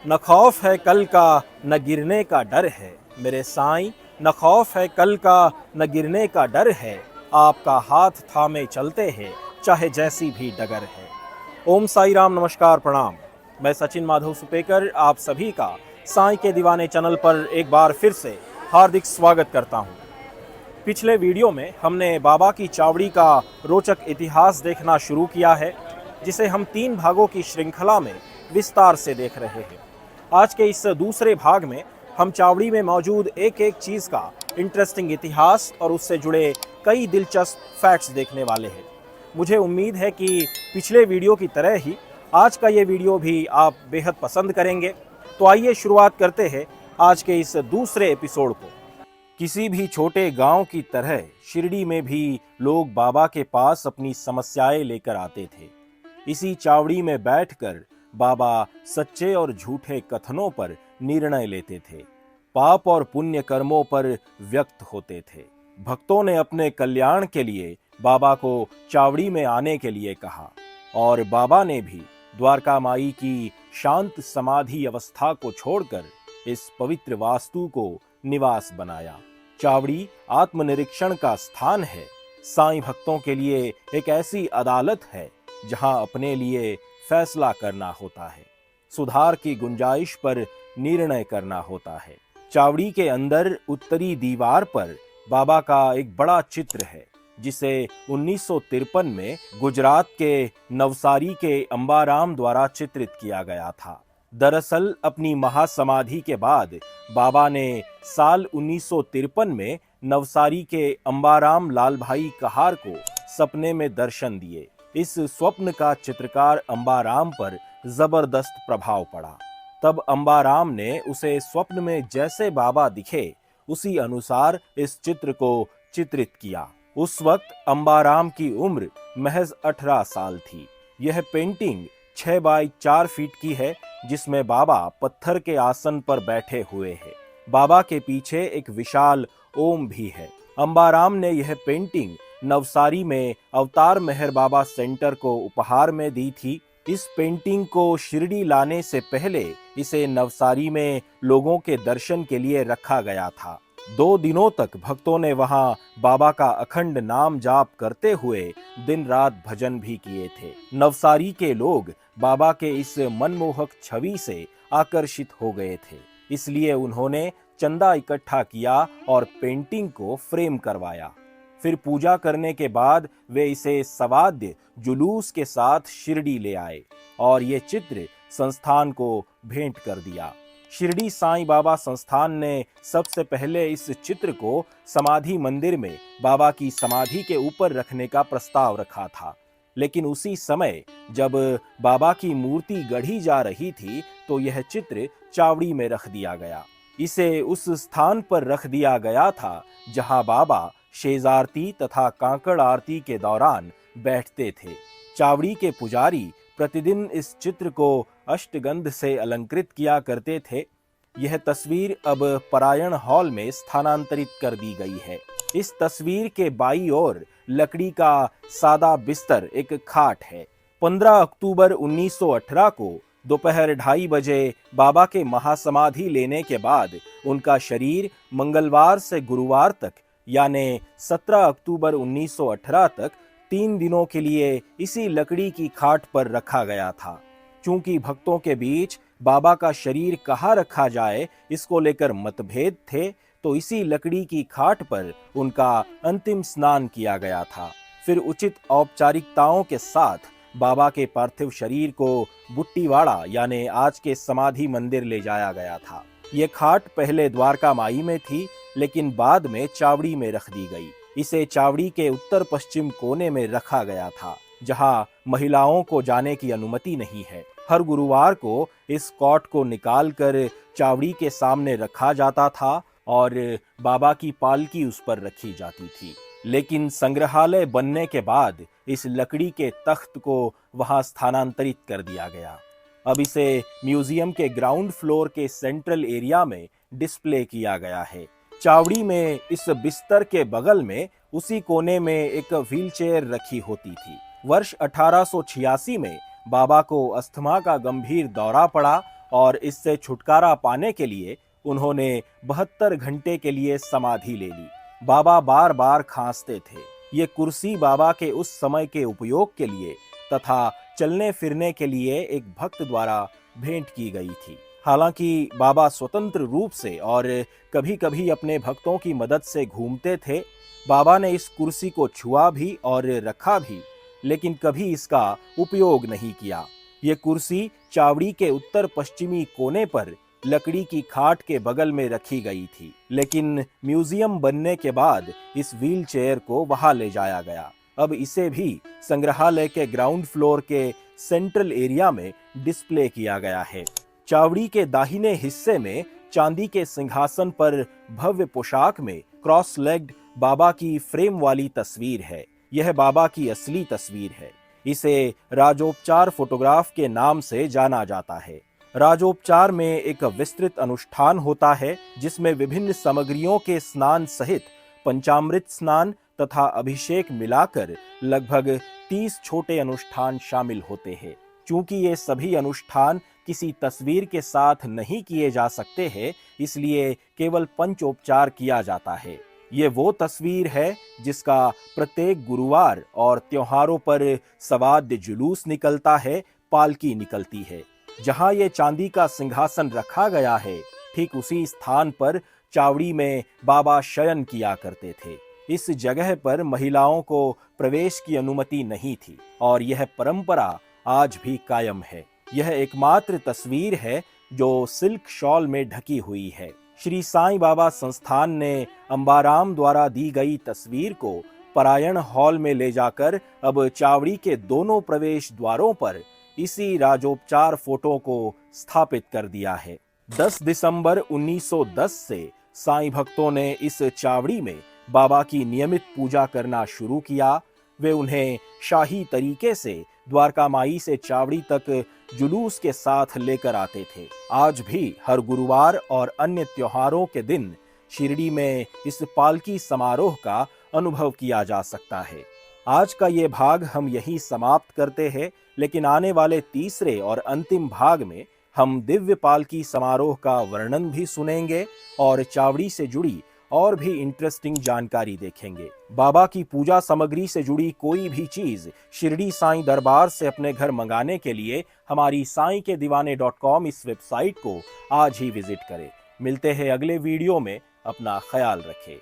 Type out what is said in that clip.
न खौफ है कल का न गिरने का डर है मेरे साईं, न खौफ है कल का न गिरने का डर है। आपका हाथ थामे चलते हैं चाहे जैसी भी डगर है। ओम साई राम, नमस्कार, प्रणाम। मैं सचिन माधव सुपेकर आप सभी का साईं के दीवाने चैनल पर एक बार फिर से हार्दिक स्वागत करता हूं। पिछले वीडियो में हमने बाबा की चावड़ी का रोचक इतिहास देखना शुरू किया है, जिसे हम 3 भागों की श्रृंखला में विस्तार से देख रहे हैं। आज के इस दूसरे भाग में हम चावड़ी में मौजूद एक एक चीज़ का इंटरेस्टिंग इतिहास और उससे जुड़े कई दिलचस्प फैक्ट्स देखने वाले हैं। मुझे उम्मीद है कि पिछले वीडियो की तरह ही आज का ये वीडियो भी आप बेहद पसंद करेंगे। तो आइए शुरुआत करते हैं आज के इस दूसरे एपिसोड को। किसी भी छोटे गांव की तरह शिरडी में भी लोग बाबा के पास अपनी समस्याएं लेकर आते थे। इसी चावड़ी में बैठकर बाबा सच्चे और झूठे कथनों पर निर्णय लेते थे, पाप और पुण्य कर्मों पर व्यक्त होते थे। भक्तों ने अपने कल्याण के लिए बाबा को चावड़ी में आने के लिए कहा और बाबा ने भी द्वारका माई की शांत समाधि अवस्था को छोड़कर इस पवित्र वास्तु को निवास बनाया। चावड़ी आत्मनिरीक्षण का स्थान है। साईं भक्तों के लिए एक ऐसी अदालत है जहां अपने लिए फैसला करना होता है, सुधार की गुंजाइश पर निर्णय करना होता है। चावड़ी के अंदर उत्तरी दीवार पर बाबा का एक बड़ा चित्र है, जिसे 1953 में गुजरात के नवसारी के अंबाराम द्वारा चित्रित किया गया था। दरअसल अपनी महासमाधि के बाद बाबा ने साल 1953 में नवसारी के अंबाराम लाल भाई कहार को सपने में दर्शन दिए। इस स्वप्न का चित्रकार अंबाराम पर जबरदस्त प्रभाव पड़ा। तब अंबाराम ने उसे स्वप्न में जैसे बाबा दिखे उसी अनुसार इस चित्र को चित्रित किया। उस वक्त अंबाराम की उम्र महज 18 साल थी। यह पेंटिंग 6 बाई 4 फीट की है, जिसमें बाबा पत्थर के आसन पर बैठे हुए हैं। बाबा के पीछे एक विशाल ओम भी है। अंबाराम ने यह पेंटिंग नवसारी में अवतार मेहर बाबा सेंटर को उपहार में दी थी। इस पेंटिंग को शिरडी लाने से पहले इसे नवसारी में लोगों के दर्शन के लिए रखा गया था। 2 दिनों तक भक्तों ने वहां बाबा का अखंड नाम जाप करते हुए दिन रात भजन भी किए थे। नवसारी के लोग बाबा के इस मनमोहक छवि से आकर्षित हो गए थे, इसलिए उन्होंने चंदा इकट्ठा किया और पेंटिंग को फ्रेम करवाया। फिर पूजा करने के बाद वे इसे सवाद्य जुलूस के साथ शिरडी ले आए और ये चित्र संस्थान को भेंट कर दिया। शिरडी साईं बाबा संस्थान ने सबसे पहले इस चित्र को समाधि मंदिर में बाबा की समाधि के ऊपर रखने का प्रस्ताव रखा था, लेकिन उसी समय जब बाबा की मूर्ति गढ़ी जा रही थी तो यह चित्र चावड़ी में रख दिया गया। इसे उस स्थान पर रख दिया गया था जहां बाबा शेज आरती तथा कांकड़ आरती के दौरान बैठते थे। चावड़ी के पुजारी प्रतिदिन इस चित्र को अष्टगंध से अलंकृत किया करते थे। यह तस्वीर अब परायण हॉल में स्थानांतरित कर दी गई है। इस तस्वीर के बाईं ओर लकड़ी का सादा बिस्तर एक खाट है। 15 अक्टूबर 1918 को दोपहर 2:30 बजे बाबा के महासमाधि लेने के बाद उनका शरीर मंगलवार से गुरुवार तक यानी 17 अक्टूबर 1918 तक 3 दिनों के लिए इसी लकड़ी की खाट पर रखा गया था। चूंकि भक्तों के बीच बाबा का शरीर कहाँ रखा जाए इसको लेकर मतभेद थे, तो इसी लकड़ी की खाट पर उनका अंतिम स्नान किया गया था। फिर उचित औपचारिकताओं के साथ बाबा के पार्थिव शरीर को बुट्टीवाड़ा यानी आज के समाधि मंदिर ले जाया गया था। ये खाट पहले द्वारका माई में थी, लेकिन बाद में चावड़ी में रख दी गई। इसे चावड़ी के उत्तर पश्चिम कोने में रखा गया था, जहां महिलाओं को जाने की अनुमति नहीं है। हर गुरुवार को इस कॉट को निकालकर चावड़ी के सामने रखा जाता था और बाबा की पालकी उस पर रखी जाती थी। लेकिन संग्रहालय बनने के बाद इस लकड़ी के तख्त को वहां स्थानांतरित कर दिया गया। अब इसे म्यूजियम के ग्राउंड फ्लोर के सेंट्रल एरिया में डिस्प्ले किया गया है। चावड़ी में इस बिस्तर के बगल में उसी कोने में एक व्हीलचेयर रखी होती थी। वर्ष 1886 में बाबा को अस्थमा का गंभीर दौरा पड़ा और इससे छुटकारा पाने के लिए उन्होंने 72 घंटे के लिए समाधि ले ली। बाबा बार बार खांसते थे। ये कुर्सी बाबा के उस समय के उपयोग के लिए तथा चलने फिरने के लिए एक भक्त द्वारा भेंट की गई थी। हालांकि बाबा स्वतंत्र रूप से और कभी कभी अपने भक्तों की मदद से घूमते थे। बाबा ने इस कुर्सी को छुआ भी और रखा भी, लेकिन कभी इसका उपयोग नहीं किया। ये कुर्सी चावड़ी के उत्तर पश्चिमी कोने पर लकड़ी की खाट के बगल में रखी गई थी, लेकिन म्यूजियम बनने के बाद इस व्हील चेयर को वहां ले जाया गया। अब इसे भी संग्रहालय के ग्राउंड फ्लोर के सेंट्रल एरिया में डिस्प्ले किया गया है। चावड़ी के दाहिने हिस्से में चांदी के सिंहासन पर भव्य पोशाक में क्रॉस लेग्ड बाबा की फ्रेम वाली तस्वीर है। यह बाबा की असली तस्वीर है। इसे राजोपचार फोटोग्राफ के नाम से जाना जाता है। राजोपचार में एक विस्तृत अनुष्ठान होता है जिसमें विभिन्न सामग्रियों के स्नान सहित पंचामृत स्नान तथा अभिषेक मिलाकर लगभग 30 छोटे अनुष्ठान शामिल होते हैं। चूंकि ये सभी अनुष्ठान किसी तस्वीर के साथ नहीं किए जा सकते हैं, इसलिए केवल पंचोपचार किया जाता है। ये वो तस्वीर है जिसका प्रत्येक गुरुवार और त्योहारों पर सवाद्य जुलूस निकलता है, पालकी निकलती है। जहां ये चांदी का सिंहासन रखा गया है, ठीक उसी स्थान पर चावड़ी में बाबा शयन किया करते थे। इस जगह पर महिलाओं को प्रवेश की अनुमति नहीं थी और यह परंपरा आज भी कायम है। यह एकमात्र तस्वीर है जो सिल्क शॉल में ढकी हुई है। श्री साईं बाबा संस्थान ने अंबाराम द्वारा दी गई तस्वीर को परायण हॉल में ले जाकर अब चावड़ी के दोनों प्रवेश द्वारों पर इसी राजोपचार फोटो को स्थापित कर दिया है। 10 दिसंबर 1910 से साईं भक्तों ने इस चावड़ी में बाबा की नियमित पूजा करना शुरू किया। वे उन्हें शाही तरीके से द्वारका माई से चावड़ी तक जुलूस के साथ लेकर आते थे। आज भी हर गुरुवार और अन्य त्योहारों के दिन शिरडी में इस पालकी समारोह का अनुभव किया जा सकता है। आज का ये भाग हम यही समाप्त करते हैं, लेकिन आने वाले तीसरे और अंतिम भाग में हम दिव्य पालकी समारोह का वर्णन भी सुनेंगे और चावड़ी से जुड़ी और भी इंटरेस्टिंग जानकारी देखेंगे। बाबा की पूजा सामग्री से जुड़ी कोई भी चीज शिरडी साईं दरबार से अपने घर मंगाने के लिए हमारी sainkedivane.com इस वेबसाइट को आज ही विजिट करें। मिलते हैं अगले वीडियो में। अपना ख्याल रखें।